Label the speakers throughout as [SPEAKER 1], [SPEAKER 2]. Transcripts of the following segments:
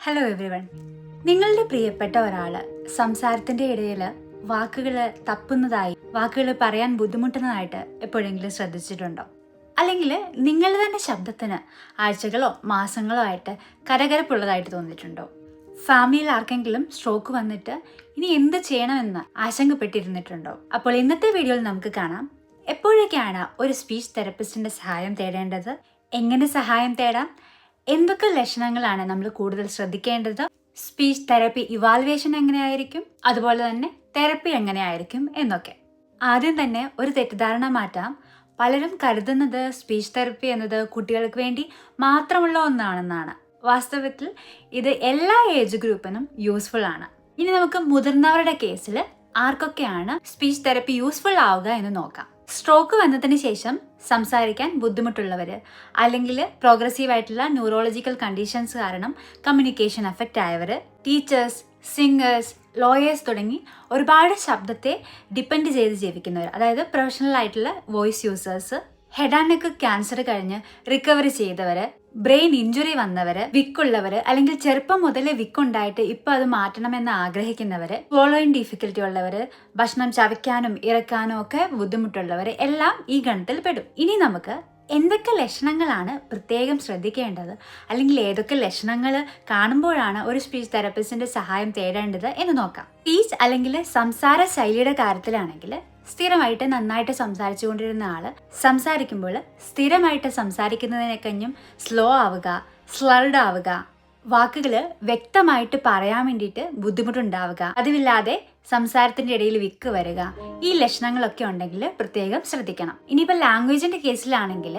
[SPEAKER 1] Hello everyone. നിങ്ങളുടെ പ്രിയപ്പെട്ട ഒരാള് സംസാരത്തിന്റെ ഇടയിൽ വാക്കുകൾ തപ്പുന്നതായി, വാക്കുകൾ പറയാൻ ബുദ്ധിമുട്ടുന്നതായിട്ട് എപ്പോഴെങ്കിലും ശ്രദ്ധിച്ചിട്ടുണ്ടോ? അല്ലെങ്കിൽ നിങ്ങൾ തന്നെ ശബ്ദത്തിന് ആഴ്ചകളോ മാസങ്ങളോ ആയിട്ട് കരകരപ്പുള്ളതായിട്ട് തോന്നിയിട്ടുണ്ടോ? ഫാമിലിയിൽ ആർക്കെങ്കിലും സ്ട്രോക്ക് വന്നിട്ട് ഇനി എന്ത് ചെയ്യണമെന്ന് ആശങ്കപ്പെട്ടിരുന്നിട്ടുണ്ടോ? അപ്പോൾ ഇന്നത്തെ വീഡിയോയിൽ നമുക്ക് കാണാം എപ്പോഴൊക്കെയാണ് ഒരു സ്പീച്ച് തെറപ്പിസ്റ്റിന്റെ സഹായം തേടേണ്ടത്, എങ്ങനെ സഹായം തേടാം, എന്തൊക്കെ ലക്ഷണങ്ങളാണ് നമ്മൾ കൂടുതൽ ശ്രദ്ധിക്കേണ്ടത്, സ്പീച്ച് തെറപ്പി ഇവാലുവേഷൻ എങ്ങനെയായിരിക്കും, അതുപോലെ തന്നെ തെറപ്പി എങ്ങനെയായിരിക്കും എന്നൊക്കെ. ആദ്യം തന്നെ ഒരു തെറ്റിദ്ധാരണ മാറ്റാം. പലരും കരുതുന്നത് സ്പീച്ച് തെറപ്പി എന്നത് കുട്ടികൾക്ക് വേണ്ടി മാത്രമുള്ള ഒന്നാണെന്നാണ്. വാസ്തവത്തിൽ ഇത് എല്ലാ ഏജ് ഗ്രൂപ്പിനും യൂസ്ഫുൾ ആണ്. ഇനി നമുക്ക് മുതിർന്നവരുടെ കേസിൽ ആർക്കൊക്കെയാണ് സ്പീച്ച് തെറപ്പി യൂസ്ഫുൾ ആവുക എന്ന് നോക്കാം. സ്ട്രോക്ക് വന്നതിന് ശേഷം സംസാരിക്കാൻ ബുദ്ധിമുട്ടുള്ളവര്, അല്ലെങ്കിൽ പ്രോഗ്രസീവ് ആയിട്ടുള്ള ന്യൂറോളജിക്കൽ കണ്ടീഷൻസ് കാരണം കമ്മ്യൂണിക്കേഷൻ എഫക്റ്റ് ആയവര്, ടീച്ചേഴ്സ്, സിംഗേഴ്സ്, ലോയേഴ്സ് തുടങ്ങി ഒരുപാട് ശബ്ദത്തെ ഡിപ്പെൻഡ് ചെയ്ത് ജീവിക്കുന്നവർ, അതായത് പ്രൊഫഷണൽ ആയിട്ടുള്ള voice users, head and neck cancer കഴിഞ്ഞ് റിക്കവറി ചെയ്തവര്, ബ്രെയിൻ ഇഞ്ചുറി വന്നവര്, വിക്കുള്ളവര്, അല്ലെങ്കിൽ ചെറുപ്പം മുതലേ വിക്കുണ്ടായിട്ട് ഇപ്പൊ അത് മാറ്റണമെന്ന് ആഗ്രഹിക്കുന്നവര്, swallowing ഡിഫിക്കൽറ്റി ഉള്ളവര്, ഭക്ഷണം ചവയ്ക്കാനും ഇറക്കാനും ഒക്കെ ബുദ്ധിമുട്ടുള്ളവര് എല്ലാം ഈ ഗണത്തിൽ പെടും. ഇനി നമുക്ക് എന്തൊക്കെ ലക്ഷണങ്ങളാണ് പ്രത്യേകം ശ്രദ്ധിക്കേണ്ടത്, അല്ലെങ്കിൽ ഏതൊക്കെ ലക്ഷണങ്ങൾ കാണുമ്പോഴാണ് ഒരു സ്പീച്ച് തെറപ്പിസ്റ്റിന്റെ സഹായം തേടേണ്ടത് എന്ന് നോക്കാം. സ്പീച്ച് അല്ലെങ്കിൽ സംസാര ശൈലിയുടെ കാര്യത്തിലാണെങ്കിൽ സ്ഥിരമായിട്ട് നന്നായിട്ട് സംസാരിച്ചുകൊണ്ടിരുന്ന ആള് സംസാരിക്കുമ്പോൾ സ്ഥിരമായിട്ട് സംസാരിക്കുന്നതിനെക്കഞ്ഞും സ്ലോ ആവുക, സ്ലർഡ് ആവുക, വാക്കുകള് വ്യക്തമായിട്ട് പറയാൻ വേണ്ടിയിട്ട് ബുദ്ധിമുട്ടുണ്ടാവുക, പതിവില്ലാതെ സംസാരത്തിന്റെ ഇടയിൽ വിക്ക് വരിക, ഈ ലക്ഷണങ്ങളൊക്കെ ഉണ്ടെങ്കിൽ പ്രത്യേകം ശ്രദ്ധിക്കണം. ഇനിയിപ്പോൾ ലാംഗ്വേജിന്റെ കേസിലാണെങ്കിൽ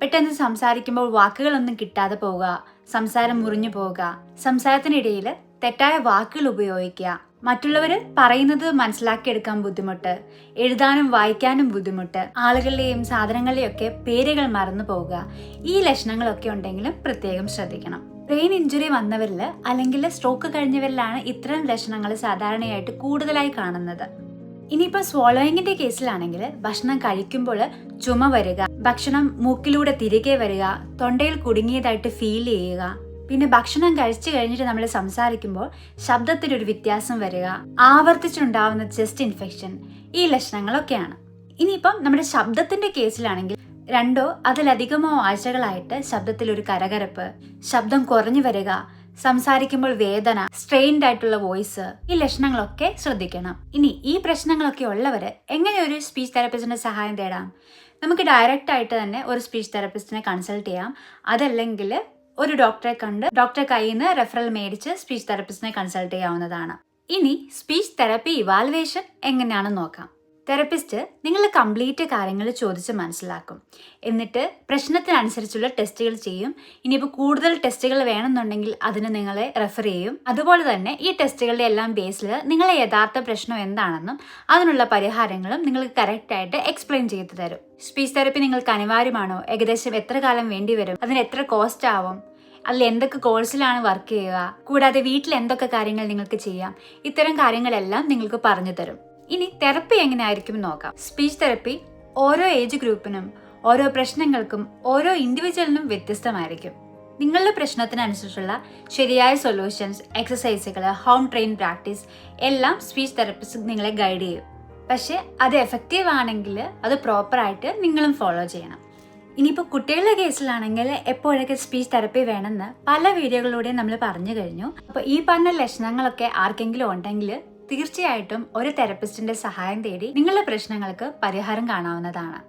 [SPEAKER 1] പെട്ടെന്ന് സംസാരിക്കുമ്പോൾ വാക്കുകളൊന്നും കിട്ടാതെ പോവുക, സംസാരം മുറിഞ്ഞു പോവുക, സംസാരത്തിനിടയിൽ തെറ്റായ വാക്കുകൾ ഉപയോഗിക്കുക, മറ്റുള്ളവര് പറയുന്നത് മനസ്സിലാക്കിയെടുക്കാൻ ബുദ്ധിമുട്ട്, എഴുതാനും വായിക്കാനും ബുദ്ധിമുട്ട്, ആളുകളുടെയും സാധനങ്ങളുടെയും ഒക്കെ പേരുകൾ മറന്നു പോവുക, ഈ ലക്ഷണങ്ങളൊക്കെ ഉണ്ടെങ്കിലും പ്രത്യേകം ശ്രദ്ധിക്കണം. ബ്രെയിൻ ഇഞ്ചുറി വന്നവരിൽ അല്ലെങ്കിൽ സ്ട്രോക്ക് കഴിഞ്ഞവരിലാണ് ഇത്തരം ലക്ഷണങ്ങൾ സാധാരണയായിട്ട് കൂടുതലായി കാണുന്നത്. ഇനിയിപ്പോൾ swallowingന്റെ കേസിലാണെങ്കിൽ ഭക്ഷണം കഴിക്കുമ്പോൾ ചുമ വരിക, ഭക്ഷണം മൂക്കിലൂടെ തിരികെ വരിക, തൊണ്ടയിൽ കുടുങ്ങിയതായിട്ട് ഫീൽ ചെയ്യുക, പിന്നെ ഭക്ഷണം കഴിച്ചു കഴിഞ്ഞിട്ട് നമ്മൾ സംസാരിക്കുമ്പോൾ ശബ്ദത്തിലൊരു വ്യത്യാസം വരിക, ആവർത്തിച്ചുണ്ടാവുന്ന ചെസ്റ്റ് ഇൻഫെക്ഷൻ, ഈ ലക്ഷണങ്ങളൊക്കെയാണ്. ഇനിയിപ്പം നമ്മുടെ ശബ്ദത്തിന്റെ കേസിലാണെങ്കിൽ 2 അതിലധികമോ ആഴ്ചകളായിട്ട് ശബ്ദത്തിൽ ഒരു കരകരപ്പ്, ശബ്ദം കുറഞ്ഞു വരിക, സംസാരിക്കുമ്പോൾ വേദന, സ്ട്രെയിൻഡ് ആയിട്ടുള്ള വോയിസ്, ഈ ലക്ഷണങ്ങളൊക്കെ ശ്രദ്ധിക്കണം. ഇനി ഈ പ്രശ്നങ്ങളൊക്കെ ഉള്ളവര് എങ്ങനെ ഒരു സ്പീച്ച് തെറപ്പിസ്റ്റിന്റെ സഹായം തേടാം? നമുക്ക് ഡയറക്റ്റ് ആയിട്ട് തന്നെ ഒരു സ്പീച്ച് തെറപ്പിസ്റ്റിനെ കൺസൾട്ട് ചെയ്യാം. അതല്ലെങ്കിൽ ഒരു ഡോക്ടറെ കണ്ട് ഡോക്ടറെ കയ്യിൽ നിന്ന് റെഫറൽ മേടിച്ച് സ്പീച്ച് തെറപ്പിസ്റ്റിനെ കൺസൾട്ട് ചെയ്യാവുന്നതാണ്. ഇനി സ്പീച്ച് തെറപ്പി ഇവാലുവേഷൻ എങ്ങനെയാണെന്ന് നോക്കാം. തെറപ്പിസ്റ്റ് നിങ്ങൾ കംപ്ലീറ്റ് കാര്യങ്ങൾ ചോദിച്ച് മനസ്സിലാക്കും, എന്നിട്ട് പ്രശ്നത്തിനനുസരിച്ചുള്ള ടെസ്റ്റുകൾ ചെയ്യും. ഇനിയിപ്പോൾ കൂടുതൽ ടെസ്റ്റുകൾ വേണമെന്നുണ്ടെങ്കിൽ അതിന് നിങ്ങളെ റെഫർ ചെയ്യും. അതുപോലെ തന്നെ ഈ ടെസ്റ്റുകളുടെ എല്ലാം ബേസിൽ നിങ്ങളെ യഥാർത്ഥ പ്രശ്നം എന്താണെന്നും അതിനുള്ള പരിഹാരങ്ങളും നിങ്ങൾക്ക് കറക്റ്റായിട്ട് എക്സ്പ്ലെയിൻ ചെയ്തു തരും. സ്പീച്ച് തെറപ്പി നിങ്ങൾക്ക് അനിവാര്യമാണോ, ഏകദേശം എത്ര കാലം വേണ്ടി വരും, അതിന് എത്ര കോസ്റ്റ് ആവും, അതിൽ എന്തൊക്കെ കോഴ്സിലാണ് വർക്ക് ചെയ്യുക, കൂടാതെ വീട്ടിൽ എന്തൊക്കെ കാര്യങ്ങൾ നിങ്ങൾക്ക് ചെയ്യാം, ഇത്തരം കാര്യങ്ങളെല്ലാം നിങ്ങൾക്ക് പറഞ്ഞു തരും. ഇനി തെറപ്പി എങ്ങനെയായിരിക്കും നോക്കാം. സ്പീച്ച് തെറപ്പി ഓരോ ഏജ് ഗ്രൂപ്പിനും, ഓരോ പ്രശ്നങ്ങൾക്കും, ഓരോ ഇൻഡിവിജ്വലിനും വ്യത്യസ്തമായിരിക്കും. നിങ്ങളുടെ പ്രശ്നത്തിനനുസരിച്ചുള്ള ശരിയായ സൊല്യൂഷൻസ്, എക്സസൈസുകൾ, ഹോം ട്രെയിൻ പ്രാക്ടീസ് എല്ലാം സ്പീച്ച് തെറപ്പിസ്റ്റ് നിങ്ങളെ ഗൈഡ് ചെയ്യും. പക്ഷെ അത് എഫക്റ്റീവ് ആണെങ്കിൽ അത് പ്രോപ്പറായിട്ട് നിങ്ങളും ഫോളോ ചെയ്യണം. ഇനിയിപ്പോൾ കുട്ടികളുടെ കേസിലാണെങ്കിൽ എപ്പോഴൊക്കെ സ്പീച്ച് തെറപ്പി വേണമെന്ന് പല വീഡിയോകളിലൂടെയും നമ്മൾ പറഞ്ഞു കഴിഞ്ഞു. അപ്പോൾ ഈ പറഞ്ഞ ലക്ഷണങ്ങളൊക്കെ ആർക്കെങ്കിലും ഉണ്ടെങ്കിൽ തീർച്ചയായിട്ടും ഒരു തെറപ്പിസ്റ്റിന്റെ സഹായം തേടി നിങ്ങളുടെ പ്രശ്നങ്ങൾക്ക് പരിഹാരം കാണാവുന്നതാണ്.